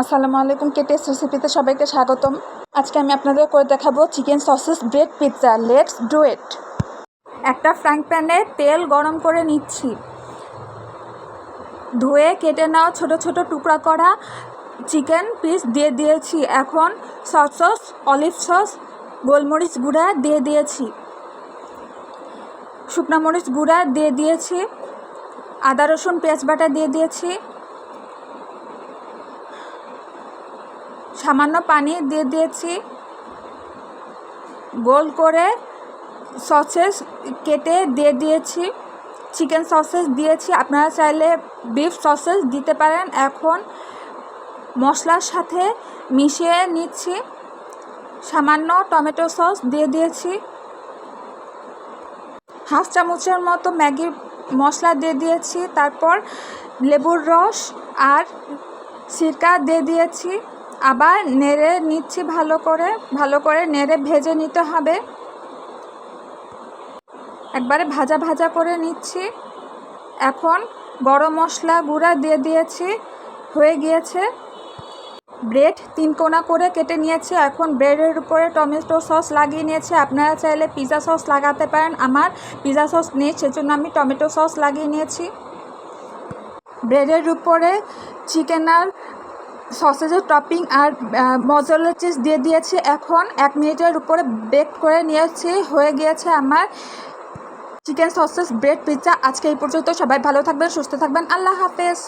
আসসালামু আলাইকুম। কেটেস রেসিপিতে সবাইকে স্বাগতম। আজকে আমি আপনাদের করে দেখাবো chicken sausages bread pizza. Let's do it. একটা ফ্রাইং প্যানে তেল গরম করে নিচ্ছি। ধুয়ে কেটে নাও ছোট ছোট টুকরা করা চিকেন পিস দিয়ে দিয়েছি। এখন সস, অলিভ সস, গোলমরিচ গুঁড়া দিয়ে দিয়েছি, শুকনো মরিচ গুঁড়া দিয়ে দিয়েছি, আদা রসুন পেঁয়াজ বাটা দিয়ে দিয়েছি, সামান্য পানি দিয়ে দিয়েছি, গোল করে সসেস কেটে দিয়ে দিয়েছি, চিকেন সসেস দিয়েছি, আপনারা চাইলে বিফ সসেস দিতে পারেন। এখন মশলার সাথে মিশিয়ে নিচ্ছি, সামান্য টমেটো সস দিয়ে দিয়েছি, হাফ চামচের মতো ম্যাগি মশলা দিয়ে দিয়েছি, তারপর লেবুর রস আর সিরকা দিয়ে দিয়েছি। আবার নেড়ে নিচ্ছি, ভালো করে নেড়ে ভেজে নিতে হবে, একবারে ভাজা ভাজা করে নিচ্ছি। এখন গরম মশলা গুঁড়া দিয়ে দিয়েছি, হয়ে গিয়েছে। ব্রেড 3 কোনা করে কেটে নিয়েছি। এখন ব্রেডের উপরে টমেটো সস লাগিয়ে নিয়েছি। আপনারা চাইলে পিৎজা সস লাগাতে পারেন। আমার পিৎজা সস নেই, সেজন্য আমি টমেটো সস লাগিয়ে নিয়েছি। ব্রেডের উপরে চিকেন আর সসেজের টপিং আর মজরেলা চিজ দিয়ে দিয়েছি। এখন 1 মিনিটের উপরে বেক করে নিয়েছি। হয়ে গিয়েছে আমার চিকেন সসেস ব্রেড পিৎজা। আজকে এই পর্যন্ত। সবাই ভালো থাকবেন, সুস্থ থাকবেন। আল্লাহ হাফেজ।